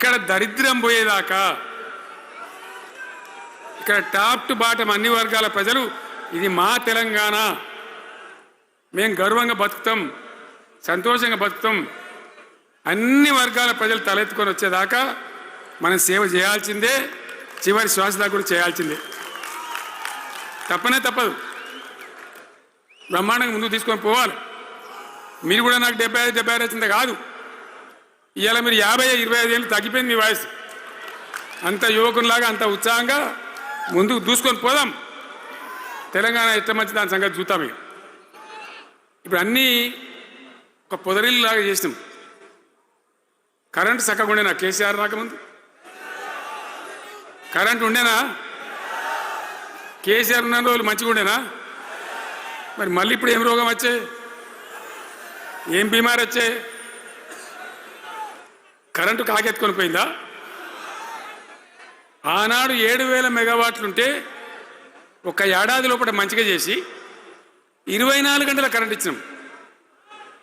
ఇక్కడ దరిద్రం పోయేదాకా ఇక్కడ టాప్ టు బాటం అన్ని వర్గాల ప్రజలు ఇది మా తెలంగాణ, మేము గర్వంగా బతుకుతాం, సంతోషంగా బతుకుతాం, అన్ని వర్గాల ప్రజలు తలెత్తుకొని వచ్చేదాకా మనం సేవ చేయాల్సిందే, చివరి శ్వాస దాకా కూడా చేయాల్సిందే, తప్పనే తప్పదు. బ్రహ్మాండంగా ముందుకు తీసుకొని పోవాలి. మీరు కూడా నాకు 75 వచ్చింది కాదు, ఇవాళ మీరు 50-25 ఏళ్ళు తగ్గిపోయింది మీ వయసు. అంత యువకునిలాగా అంత ఉత్సాహంగా ముందుకు దూసుకొని పోదాం. తెలంగాణ ఎట్లా మంచి దాని సంగతి చూద్దాం. ఇప్పుడు అన్నీ ఒక పొదరిల్లాగా చేసినాం. కరెంటు చక్కగా ఉండేనా కేసీఆర్ రాకముందు? కరెంటు ఉండేనా? కేసీఆర్ ఉన్న రోజులు మంచిగా ఉండేనా? మరి మళ్ళీ ఇప్పుడు ఏం రోగం వచ్చే, ఏం బీమారు వచ్చే? కరెంటు కాకెత్తుకొని పోయిందా? ఆనాడు 7,000 మెగావాట్లు ఉంటే ఒక ఏడాది లోపల మంచిగా చేసి 24 గంటల కరెంట్ ఇచ్చినాం,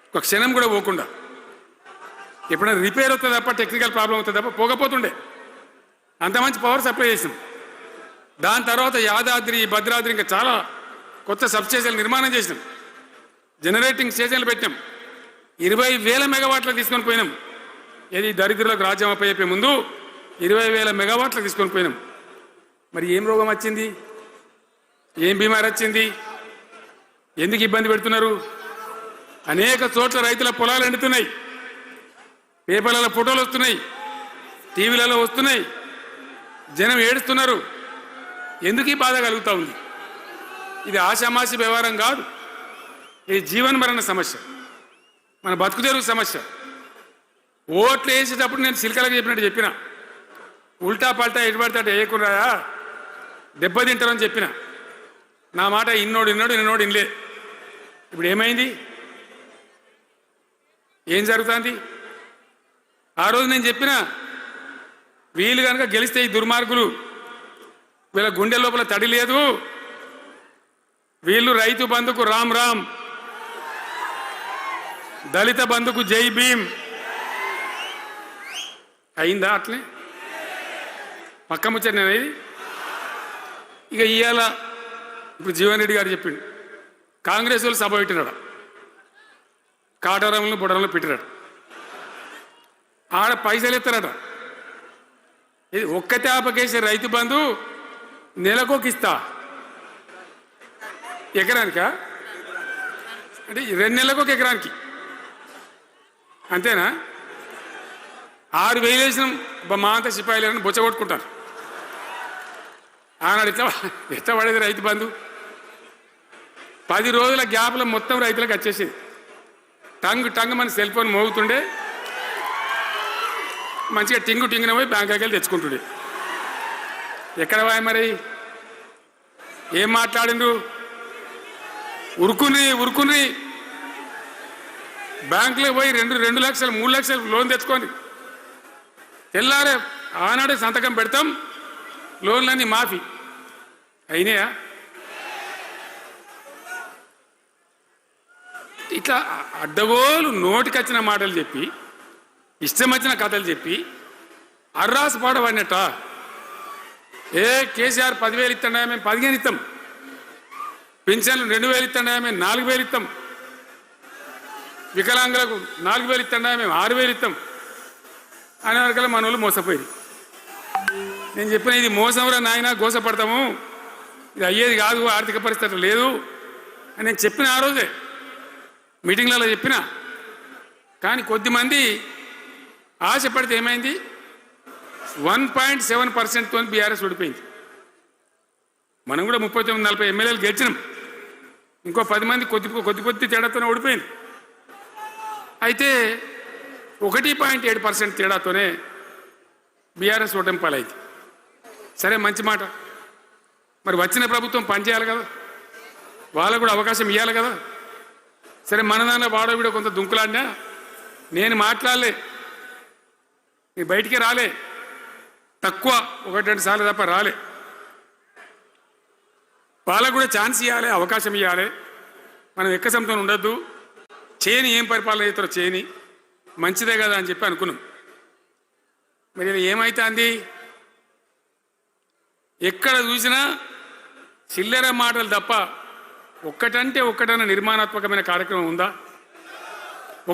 ఒక క్షణం కూడా పోకుండా. ఎప్పుడైనా రిపేర్ అవుతుంది తప్ప, టెక్నికల్ ప్రాబ్లం అవుతుంది తప్ప పోకపోతుండే. అంత మంచి పవర్ సప్లై చేసినాం. దాని తర్వాత యాదాద్రి, భద్రాద్రి ఇంకా చాలా కొత్త సబ్స్టేషన్లు నిర్మాణం చేసినాం, జనరేటింగ్ స్టేషన్లు పెట్టినాం, 20,000 మెగావాట్లు తీసుకొని పోయినాం. ఏది దరిద్రులకు రాజ్యం అప్పయ్యే ముందు 20,000 మెగావాట్లు తీసుకొని పోయినాం. మరి ఏం రోగం వచ్చింది, ఏం బీమారి వచ్చింది, ఎందుకు ఇబ్బంది పెడుతున్నారు? అనేక చోట్ల రైతుల పొలాలు ఎండుతున్నాయి, పేపర్లలో ఫోటోలు వస్తున్నాయి, టీవీలలో వస్తున్నాయి, జనం ఏడుస్తున్నారు. ఎందుకు ఈ బాధ కలుగుతూ ఉంది? ఇది ఆషామాషి వ్యవహారం కాదు, ఇది జీవన మరణ సమస్య, మన బతుకు తెరువు సమస్య. ఓట్లు వేసేటప్పుడు నేను సిల్కలకు చెప్పినట్టు చెప్పిన, ఉల్టా పల్టా ఎటు పడితే అటు వేయకుండా దెబ్బతింటారని చెప్పిన. నా మాట ఇన్నోడు ఇనలే. ఇప్పుడు ఏమైంది, ఏం జరుగుతుంది? ఆ రోజు నేను చెప్పిన, వీళ్ళు కనుక గెలిస్తే ఈ దుర్మార్గులు, వీళ్ళ గుండె లోపల తడి లేదు, వీళ్ళు రైతు బంధుకు రామ్ రామ్, దళిత బంధుకు జై భీమ్. అయిందా? అట్లే పక్క ముచ్చట నేను ఇది. ఇక ఇవాళ ఇప్పుడు జీవన్ రెడ్డి గారు చెప్పిండు, కాంగ్రెస్ వాళ్ళు సభ పెట్టినాడు, కాటారంలో బుడరంలో పెట్టినాడు, ఆడ పైసలు ఎత్తారట. ఇది ఒక్కతే ఆపకేసే రైతు బంధు నెలకొకిస్తా, ఎకరానికా అంటే 2 నెలలకు ఒక ఎకరానికి, అంతేనా? 6,000 వేసినాం, మా అంతా సిపాయిలను బొచ్చ కొట్టుకుంటారు. ఆనాడు ఎట్లా పడేది రైతు బంధు? 10 రోజుల గ్యాప్లో మొత్తం రైతులకు వచ్చేసేది. టంగ్ మన సెల్ ఫోన్ మోగుతుండే, మంచిగా టింగున పోయి బ్యాంకాకి వెళ్ళి తెచ్చుకుంటుండే. ఎక్కడ పోయి మరి? ఏం మాట్లాడిండ్రు? ఉరుకుని బ్యాంకులో పోయి 2 లక్షలు 3 లక్షలు లోన్ తెచ్చుకోండి. తెల్లారే ఆనాడే సంతకం పెడతాం, లోన్లన్నీ మాఫీ అయినాయా? ఇట్లా అడ్డగోలు నోటికొచ్చిన మాటలు చెప్పి, ఇష్టం వచ్చిన కథలు చెప్పి అర్రాసు పాడబడినట్ట. కేసీఆర్ 10,000 ఇస్తాడా, మేము 15 ఇస్తాం, పెన్షన్లు 2,000 ఇస్తాడా, మేము 4,000 ఇస్తాం, వికలాంగులకు 4,000 ఇస్తాడా, మేము 6,000 ఇస్తాం అనే వరకల్లా మన వాళ్ళు మోసపోయింది. నేను చెప్పిన, ఇది మోసంరా నాయన, గోసపడతాము, ఇది అయ్యేది కాదు, ఆర్థిక పరిస్థితి లేదు అని నేను చెప్పిన. ఆ రోజే మీటింగ్లలో చెప్పిన. కానీ కొద్దిమంది ఆశపడితే ఏమైంది, 1.7%తో బీఆర్ఎస్ ఓడిపోయింది. మనం కూడా 39-40 ఎమ్మెల్యేలు గెలిచినాం, ఇంకో 10 మంది కొద్ది తేడాతోనే ఓడిపోయింది. అయితే 1.7% తేడాతోనే బీఆర్ఎస్ ఓటమి పాలైంది. సరే, మంచి మాట. మరి వచ్చిన ప్రభుత్వం పనిచేయాలి కదా, వాళ్ళకు కూడా అవకాశం ఇవ్వాలి కదా. సరే, మన దానిలో వాడో వీడో కొంత దుంకులాడినా నేను మాట్లాడలే, నీ బయటికి రాలే, తక్కువ 1-2 సార్లు తప్ప రాలే. వాళ్ళకు కూడా ఛాన్స్ ఇవ్వాలి, అవకాశం ఇవ్వాలి. మనం ఎక్కసంతో ఉండొద్దు, చేయని ఏం పరిపాలన చేస్తారో చేయని, మంచిదే కదా అని చెప్పి అనుకున్నాం. మరి ఇది ఏమైతుంది? ఎక్కడ చూసినా చిల్లర మాటలు తప్ప ఒక్కటంటే ఒక్కటన్నా నిర్మాణాత్మకమైన కార్యక్రమం ఉందా?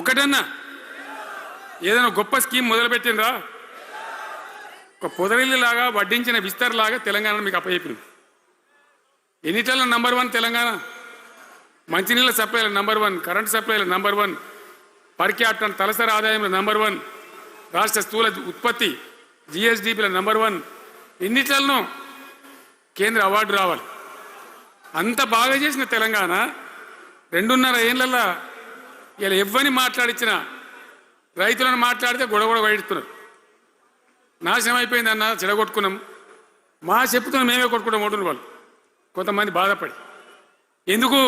ఒక్కటన్నా ఏదైనా గొప్ప స్కీమ్ మొదలుపెట్టిండ్రా? ఒక పొదరిల్లులాగా వడ్డించిన విస్తరలాగా తెలంగాణ మీకు అప్పచెప్పింది. ఎన్నిటల్లో నంబర్ 1 తెలంగాణ. మంచినీళ్ళ సప్లైలో నంబర్ 1, కరెంటు సప్లైలో నంబర్ 1, పర్ క్యాపిటల్ తలసరి ఆదాయంలో నంబర్ 1, రాష్ట్ర స్థూల ఉత్పత్తి జిఎస్డిపిలో నంబర్ 1. ఎన్నిట్లలో కేంద్ర అవార్డు రావాలి. అంత బాగా చేసిన తెలంగాణ 2.5 ఏళ్లలో ఇలా ఎవ్వని మాట్లాడించిన రైతులను మాట్లాడితే గొడవ వైడుతున్నారు. నాశనం అయిపోయిందన్న, చెడగొట్టుకున్నాం, మా చెప్పుతున్న మేమే కొట్టుకుంటాం అంటున్నారు వాళ్ళు. కొంతమంది బాధపడి ఎందుకు?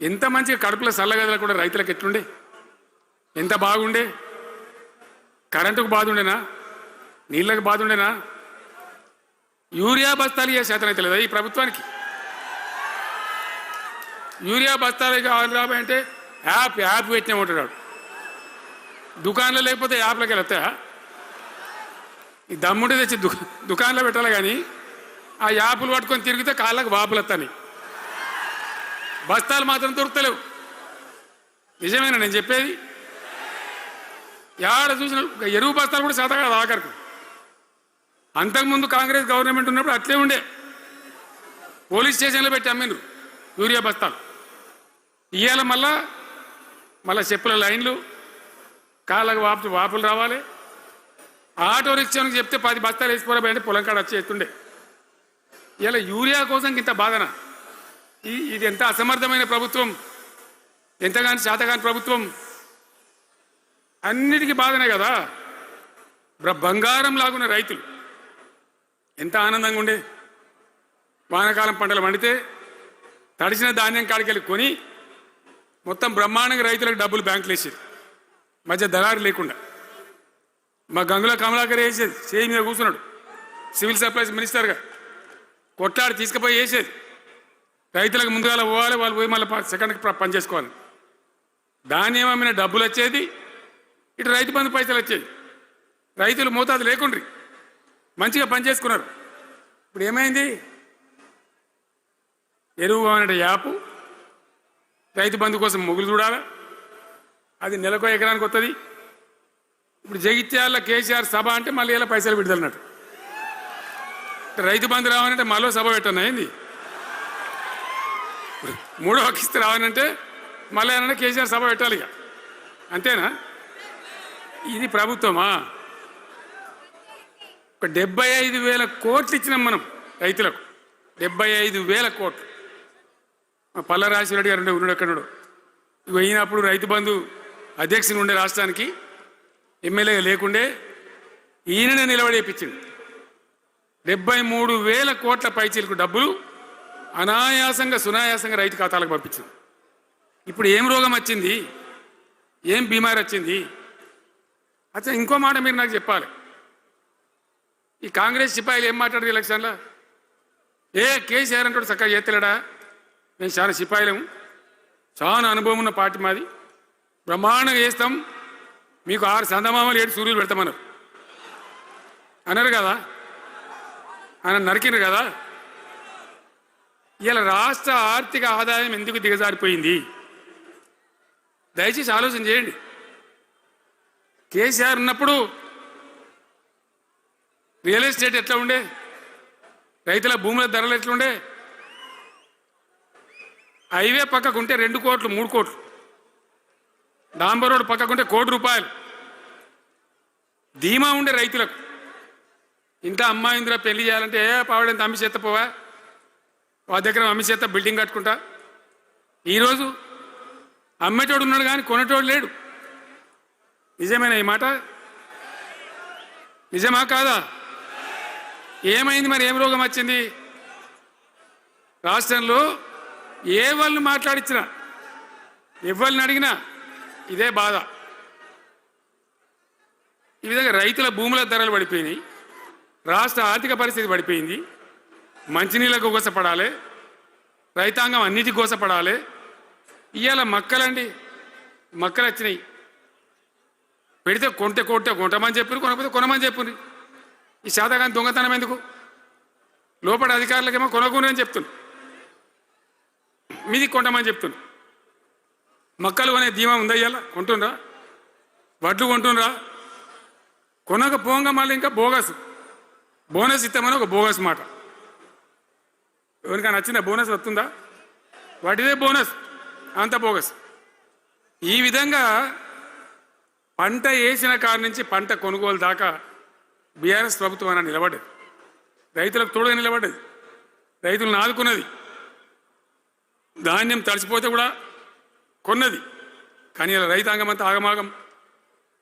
ఎంత మంచిగా కడుపుల చల్లగదలు కూడా రైతులకు ఎట్లుండే, ఎంత బాగుండే. కరెంటుకు బాధ ఉండేనా? నీళ్ళకు బాధ ఉండేనా? యూరియా బస్తాలు ఇయ్యే శాతం అయితే లేదా ఈ ప్రభుత్వానికి? యూరియా బస్తాలు కావాలి రాబోయంటే యాప్ పెట్టినా ఉంటాడు. దుకాణంలో లేకపోతే యాప్లోకి వెళ్తాయా? ఈ దమ్ముంటే తెచ్చి దుకాణంలో పెట్టాలి, కానీ ఆ యాపులు పట్టుకొని తిరిగితే కాళ్ళకు వాపులు వస్తాయి. బస్తాలు మాత్రం దొరుకుతలేవు. నిజమేనా నేను చెప్పేది? యాడ చూసిన ఎరువు బస్తాలు కూడా శాతం కాదు ఆఖరికి. అంతకుముందు కాంగ్రెస్ గవర్నమెంట్ ఉన్నప్పుడు అట్లే ఉండే. పోలీస్ స్టేషన్లో పెట్టి అమ్మిండ్రు యూరియా బస్తాలు. ఇవాళ మళ్ళా చెప్పుల లైన్లు, కాళ్ళకు వాపులు రావాలి. ఆటో రిక్షానికి చెప్తే 10 బస్తాలు వేసిపోరాబోయంటే పొలం కాడ వచ్చి ఎత్తుండే. ఇలా యూరియా కోసం ఇంత బాధన. ఇది ఎంత అసమర్థమైన ప్రభుత్వం, ఎంతగాని శాతగాని ప్రభుత్వం. అన్నిటికీ బాధనే కదా. బంగారం లాగున్న రైతులు ఎంత ఆనందంగా ఉండే. వానాకాలం పంటలు పండితే తడిసిన ధాన్యం కాడికెళ్ళి కొని మొత్తం బ్రహ్మాండంగా రైతులకు డబ్బులు బ్యాంకులు వేసేది, మధ్య దళారు లేకుండా. మా గంగుల కమలాకర్ వేసేది, చేయి మీద కూర్చున్నాడు సివిల్ సప్లైస్ మినిస్టర్గా, కొట్లాడి తీసుకుపోయి వేసేది. రైతులకు ముందుగా పోవాలి, వాళ్ళు పోయి మళ్ళీ సెకండ్కి పని చేసుకోవాలి. ధాన్యం అమ్మిన డబ్బులు వచ్చేది, ఇటు రైతు బంధు పైసలు వచ్చేది. రైతులు మోతాదు లేకుండ్రి, మంచిగా పని చేసుకున్నారు. ఇప్పుడు ఏమైంది? ఎరువు అనే యాపు, రైతు బంధు కోసం మొగులు చూడాలి, అది నెలకో ఎకరానికి వస్తుంది. ఇప్పుడు జగిత్యాల కేసీఆర్ సభ అంటే మళ్ళీ ఇలా పైసలు విడుదలన్నట్టు. రైతు బంధు రావాలంటే మళ్ళీ సభ పెట్టను అయింది. 3వ కిస్తీ రావాలంటే మళ్ళీ ఏమన్నా కేసీఆర్ సభ పెట్టాలి. ఇక అంతేనా? ఇది ప్రభుత్వమా? ఒక 75,000 కోట్లు ఇచ్చినాం మనం రైతులకు. 75,000 కోట్లు. పల్ల రాజశేఖర గారు ఉన్నాడు ఎక్కడున్నాడు. ఇవి అయినప్పుడు రైతు బంధు అధ్యక్షుని ఉండే రాష్ట్రానికి ఎమ్మెల్యేగా లేకుండే ఈయననే నిలబడి వేయించింది. 73,000 కోట్ల పైచీలకు డబ్బులు అనాయాసంగా సునాయాసంగా రైతు ఖాతాలకు పంపించింది. ఇప్పుడు ఏం రోగం వచ్చింది, ఏం బీమారి వచ్చింది? అచ్చా, ఇంకో మాట మీరు నాకు చెప్పాలి. ఈ కాంగ్రెస్ సిపాయిలు ఏం మాట్లాడారు ఎలక్షన్లో? కేసీఆర్ అంటాడు చక్కగా చేస్తలేడా, మేము చాలా సిపాయిలము, చాలా అనుభవం ఉన్న పార్టీ మాది, బ్రహ్మాండంగా చేస్తాం, మీకు 6 చందమామలు 7 సూర్యులు పెడతామన్నారు అన్నారు కదా. ఆయన నరికినారు కదా. ఇలా రాష్ట్ర ఆర్థిక ఆదాయం ఎందుకు దిగజారిపోయింది? దయచేసి ఆలోచన చేయండి. కేసీఆర్ ఉన్నప్పుడు రియల్ ఎస్టేట్ ఎట్లా ఉండే, రైతుల భూముల ధరలు ఎట్లుండే, హైవే పక్కకుంటే 2 కోట్లు 3 కోట్లు, డాంబర్ రోడ్ పక్కకుంటే ₹1 కోటి ధీమా ఉండే రైతులకు. ఇంత అమ్మాయిందిరా పెళ్లి చేయాలంటే పావడంత అమ్మి చేత పోవా, వాళ్ళ దగ్గర అమ్మి చేత బిల్డింగ్ కట్టుకుంటా. ఈరోజు అమ్మేటోడు ఉన్నాడు కానీ కొనేటోడు లేడు. నిజమేనా ఈ మాట? నిజమా కాదా? ఏమైంది మరి? ఏం రోగం వచ్చింది? రాష్ట్రంలో ఏ వాళ్ళని మాట్లాడించినా, ఎవరిని అడిగినా ఇదే బాధ. ఈ విధంగా రైతుల భూముల ధరలు పడిపోయినాయి, రాష్ట్ర ఆర్థిక పరిస్థితి పడిపోయింది, మంచినీళ్ళకు గోసపడాలి, రైతాంగం అన్నిటికీ గోసపడాలి. ఇవాళ మక్కలండి, మక్కలు వచ్చినాయి. పెడితే కొంటమని చెప్పారు, కొనకపోతే కొనమని చెప్పారు. ఈ శాతగాని దొంగతనం ఎందుకు? లోపల అధికారులకేమో కొనకూడదు అని చెప్తున్నారు, మీది కొంటమని చెప్తున్నారు. మక్కలు కొనే ధీమా ఉందా? ఇవాళ కొంటుండ్రా? వడ్లు కొంటుండ్రా? కొనకపోగా మళ్ళీ ఇంకా బోనస్ ఇస్తామని ఒక బోగస్ మాట. ఎవరికైనా నచ్చిందా? బోనస్ వస్తుందా? వాటిదే బోనస్, అంత బోగస్. ఈ విధంగా పంట వేసిన కాడి నుంచి పంట కొనుగోలు దాకా బీఆర్ఎస్ ప్రభుత్వం అన్న నిలబడ్డది, రైతులకు తోడుగా నిలబడ్డది, రైతులను ఆదుకున్నది. ధాన్యం తడిసిపోతే కూడా కొన్నది. కానీ ఇలా రైతాంగం అంతా ఆగమాగం.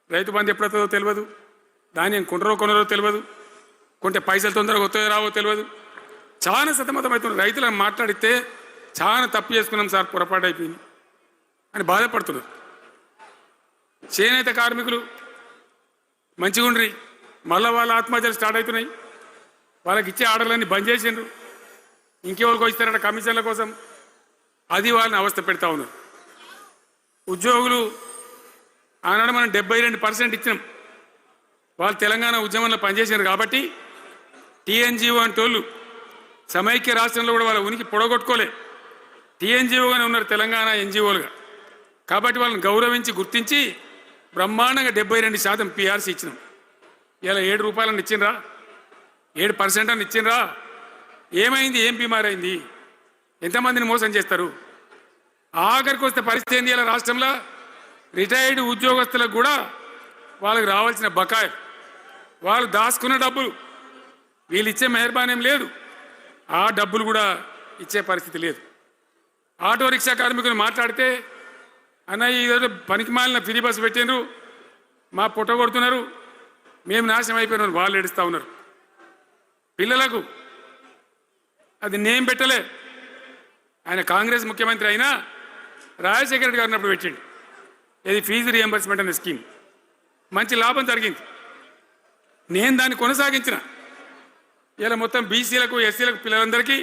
రైతు బంధు ఎప్పుడవుతుందో తెలియదు, ధాన్యం కొనరో తెలియదు, కొంటే పైసలు తొందరగా వస్తాయో రావో తెలియదు. చాలా సతమతమవుతున్నారు. రైతులను మాట్లాడితే చాలా తప్పు చేసుకున్నాం సార్, పొరపాటు అయిపోయింది అని బాధపడుతున్నారు. చేనేత కార్మికులు మంచిగా ఉండ్రి, మళ్ళీ వాళ్ళ ఆత్మహత్యలు స్టార్ట్ అవుతున్నాయి. వాళ్ళకి ఇచ్చే ఆర్డర్లన్నీ బంద్ చేసిండ్రు, ఇంకెవరికో ఇస్తారట కమిషన్ల కోసం. అది వాళ్ళని అవస్థ పెడతా ఉన్నారు. ఉద్యోగులు ఆనాడు మనం 72% ఇచ్చినాం. వాళ్ళు తెలంగాణ ఉద్యమంలో పనిచేశారు కాబట్టి టీఎన్జిఓ అంటోళ్ళు సమైక్య రాష్ట్రంలో కూడా వాళ్ళ ఉనికి పొడగొట్టుకోలే. టీఎన్జిఓగానే ఉన్నారు తెలంగాణ ఎన్జిఓలుగా. కాబట్టి వాళ్ళని గౌరవించి గుర్తించి బ్రహ్మాండంగా 72% పిఆర్సీ ఇచ్చినాం. ఇలా 7 రూపాయలను ఇచ్చిండ్రా, 7% అని ఇచ్చిండ్రా? ఏమైంది? ఏం బీమారైంది? ఎంతమందిని మోసం చేస్తారు? ఆఖరికి వస్తే పరిస్థితి ఏంది? ఇలా రాష్ట్రంలో రిటైర్డ్ ఉద్యోగస్తులకు కూడా వాళ్ళకి రావాల్సిన బకాయిలు, వాళ్ళు దాచుకున్న డబ్బులు వీళ్ళు ఇచ్చే మెహర్బానేం లేదు, ఆ డబ్బులు కూడా ఇచ్చే పరిస్థితి లేదు. ఆటో రిక్షా కార్మికులు మాట్లాడితే అన్నయ్య ఈరోజు పనికి మాలిన ఫ్రీ బస్సు పెట్టిండ్రు, మా పుట్ట కొడుతున్నారు, మేము నాశనం అయిపోయినాం, వాళ్ళు ఏడుస్తూ ఉన్నారు. పిల్లలకు అది నేమ్ పెట్టలే. ఆయన కాంగ్రెస్ ముఖ్యమంత్రి అయినా రాజశేఖర రెడ్డి గారు ఉన్నప్పుడు పెట్టిండు ఇది ఫీజు రియంబర్స్మెంట్ అనే స్కీమ్. మంచి లాభం జరిగింది. నేను దాన్ని కొనసాగించిన. ఇలా మొత్తం బీసీలకు ఎస్సీలకు పిల్లలందరికీ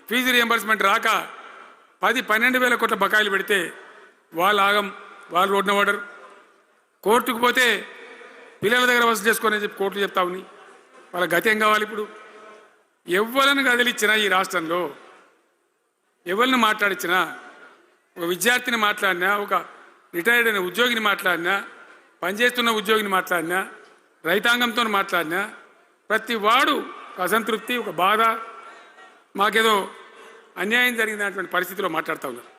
ఫీజు రియంబర్స్మెంట్ రాక 10-12 వేల కోట్ల బకాయిలు పెడితే వాళ్ళు ఆగం, వాళ్ళు రోడ్డున పడరు. కోర్టుకు పోతే పిల్లల దగ్గర వసూలు చేసుకోని చెప్పి కోర్టులు చెప్తా ఉన్నాయి. వాళ్ళ గతి ఏం కావాలి? ఇప్పుడు ఎవరిని కదిలిచ్చినా ఈ రాష్ట్రంలో, ఎవరిని మాట్లాడించినా, ఒక విద్యార్థిని మాట్లాడినా, ఒక రిటైర్డ్ అయిన ఉద్యోగిని మాట్లాడినా, పనిచేస్తున్న ఉద్యోగిని మాట్లాడినా, రైతాంగంతో మాట్లాడినా ప్రతి వాడు అసంతృప్తి, ఒక బాధ, మాకేదో అన్యాయం జరిగినటువంటి పరిస్థితిలో మాట్లాడుతూ ఉన్నారు.